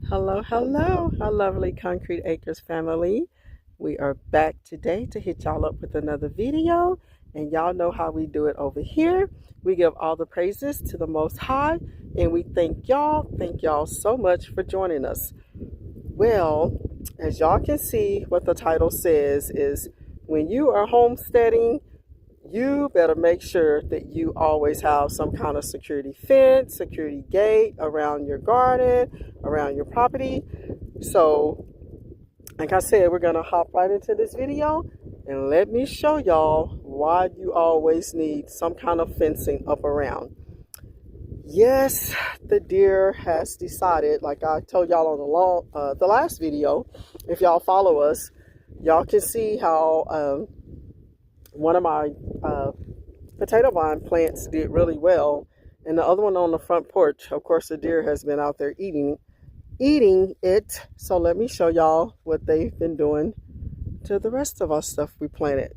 Hello, hello, our lovely Kongkrete Acres family. We are back today to hit y'all up with another video. And y'all know how we do it over here. We give all the praises to the Most High. And we thank y'all so much for joining us. Well, as y'all can see, what the title says is when you are homesteading, you better make sure that you always have some kind of security fence, security gate around your garden, around your property. So, like I said, we're going to hop right into this video and let me show y'all why you always need some kind of fencing up around. Yes, the deer has decided, like I told y'all on the last video, if y'all follow us, y'all can see how one of my potato vine plants did really well, and the other one on the front porch, of course, the deer has been out there eating it. So let me show y'all what they've been doing to the rest of our stuff we planted.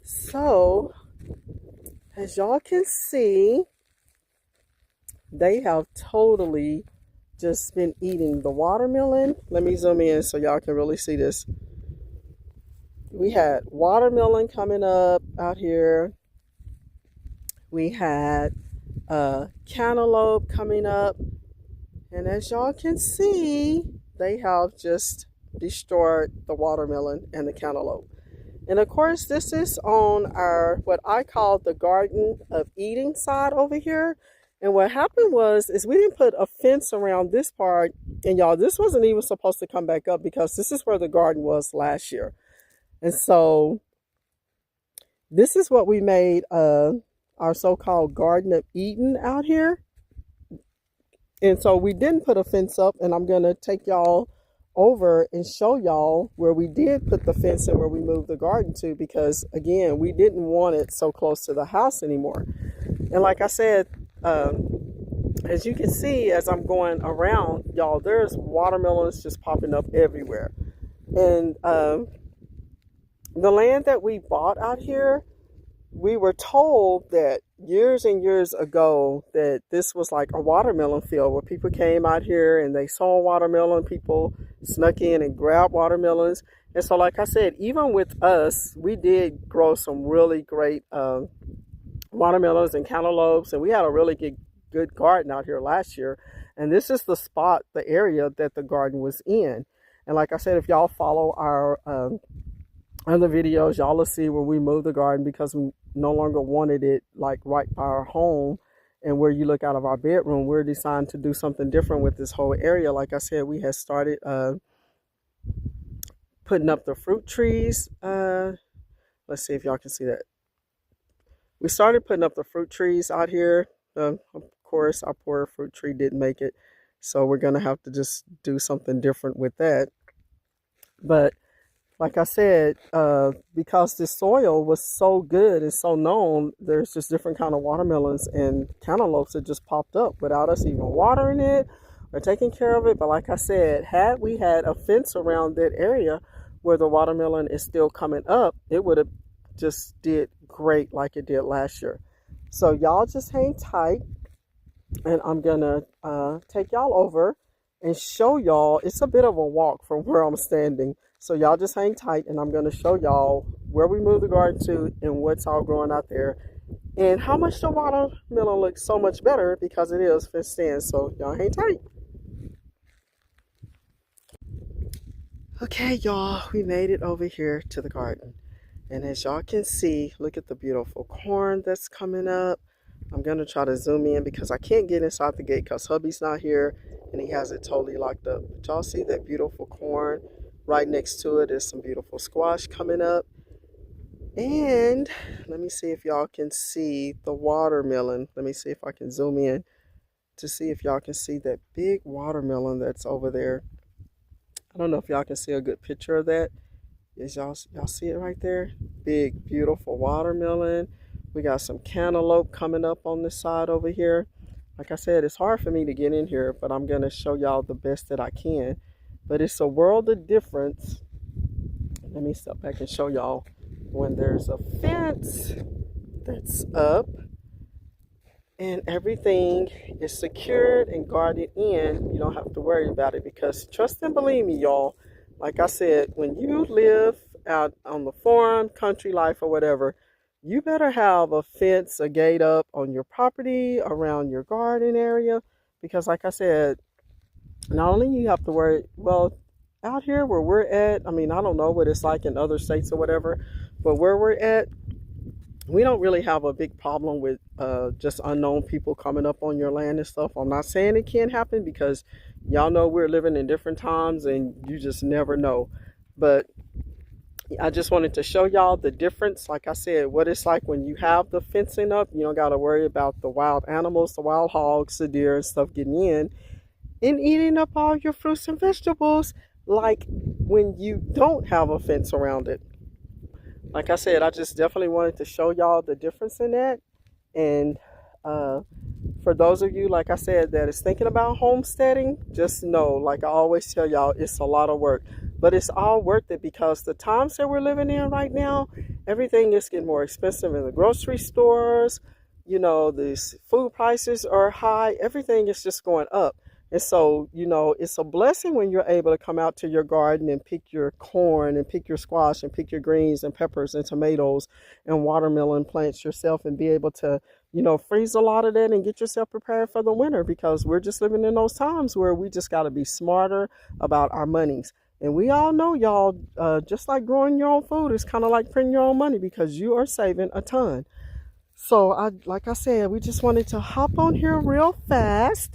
So as y'all can see, they have totally just been eating the watermelon. Let me zoom in so y'all can really see this. We had watermelon coming up out here. We had cantaloupe coming up. And as y'all can see, they have just destroyed the watermelon and the cantaloupe. And of course, this is on our, what I call the Garden of Eden side over here. And what happened is we didn't put a fence around this part. And y'all, this wasn't even supposed to come back up because this is where the garden was last year. And so this is what we made our so-called Garden of Eden out here. And so we didn't put a fence up, and I'm going to take y'all over and show y'all where we did put the fence and where we moved the garden to, because again, we didn't want it so close to the house anymore. And like I said, as you can see, as I'm going around, y'all, there's watermelons just popping up everywhere. And the land that we bought out here, we were told that years and years ago that this was like a watermelon field where people came out here and they saw watermelon. People snuck in and grabbed watermelons. And so, like I said, even with us, we did grow some really great watermelons and cantaloupes. And we had a really good garden out here last year. And this is the spot, the area that the garden was in. And like I said, if y'all follow our other videos, y'all will see where we moved the garden because we no longer wanted it like right by our home. And where you look out of our bedroom, we're deciding to do something different with this whole area. Like I said, we had started putting up the fruit trees. Let's see if y'all can see that. We started putting up the fruit trees out here. Of course, our poor fruit tree didn't make it. So we're going to have to just do something different with that. But like I said, because the soil was so good and so known, there's just different kind of watermelons and cantaloupes that just popped up without us even watering it or taking care of it. But like I said, had we had a fence around that area where the watermelon is still coming up, it would have just did great like it did last year. So y'all just hang tight, and I'm gonna take y'all over and show y'all. It's a bit of a walk from where I'm standing. So y'all just hang tight, and I'm going to show y'all where we moved the garden to and what's all growing out there and how much the watermelon looks so much better because it is fenced in. So y'all hang tight. Okay, y'all, we made it over here to the garden. And as y'all can see, look at the beautiful corn that's coming up. I'm going to try to zoom in because I can't get inside the gate because hubby's not here and he has it totally locked up. But y'all see that beautiful corn? Right next to it is some beautiful squash coming up. And let me see if y'all can see the watermelon. Let me see if I can zoom in to see if y'all can see that big watermelon that's over there. I don't know if y'all can see a good picture of that. Is y'all see it right there? Big, beautiful watermelon. We got some cantaloupe coming up on this side over here. Like I said, it's hard for me to get in here, but I'm going to show y'all the best that I can. But it's a world of difference. Let me step back and show y'all when there's a fence that's up and everything is secured and guarded in. You don't have to worry about it because trust and believe me, y'all, like I said, when you live out on the farm, country life, or whatever, you better have a fence, a gate up on your property, around your garden area, because like I said, not only you have to worry, well, out here where we're at, I mean, I don't know what it's like in other states or whatever, but where we're at, we don't really have a big problem with just unknown people coming up on your land and stuff. I'm not saying it can't happen because y'all know we're living in different times and you just never know. But I just wanted to show y'all the difference. Like I said, what it's like when you have the fencing up. You don't got to worry about the wild animals, the wild hogs, the deer and stuff getting in and eating up all your fruits and vegetables like when you don't have a fence around it. Like I said, I just definitely wanted to show y'all the difference in that. And for those of you, like I said, that is thinking about homesteading, just know, like I always tell y'all, it's a lot of work. But it's all worth it because the times that we're living in right now, everything is getting more expensive in the grocery stores. You know, these food prices are high. Everything is just going up. And so, you know, it's a blessing when you're able to come out to your garden and pick your corn and pick your squash and pick your greens and peppers and tomatoes and watermelon plants yourself and be able to, you know, freeze a lot of that and get yourself prepared for the winter because we're just living in those times where we just got to be smarter about our monies. And we all know, y'all, just like growing your own food is kind of like printing your own money because you are saving a ton. So, like I said, we just wanted to hop on here real fast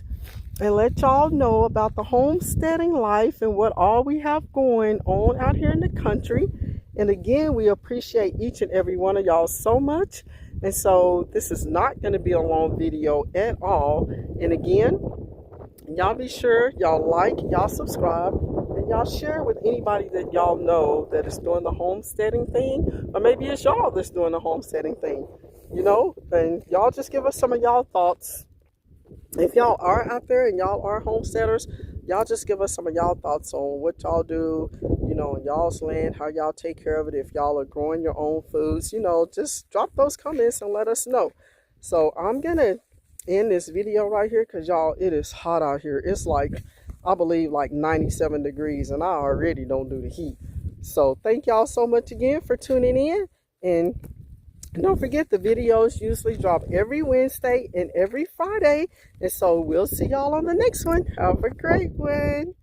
and let y'all know about the homesteading life and what all we have going on out here in the country. And again, we appreciate each and every one of y'all so much. And so this is not going to be a long video at all. And again, y'all be sure y'all like, y'all subscribe, and y'all share with anybody that y'all know that is doing the homesteading thing, or maybe it's y'all that's doing the homesteading thing, you know, and y'all just give us some of y'all thoughts. If y'all are out there and y'all are homesteaders, y'all just give us some of y'all thoughts on what y'all do, you know, on y'all's land, how y'all take care of it. If y'all are growing your own foods, you know, just drop those comments and let us know. So I'm going to end this video right here because y'all, it is hot out here. It's like, I believe like 97 degrees and I already don't do the heat. So thank y'all so much again for tuning in, and don't forget, the videos usually drop every Wednesday and every Friday. And so we'll see y'all on the next one. Have a great one.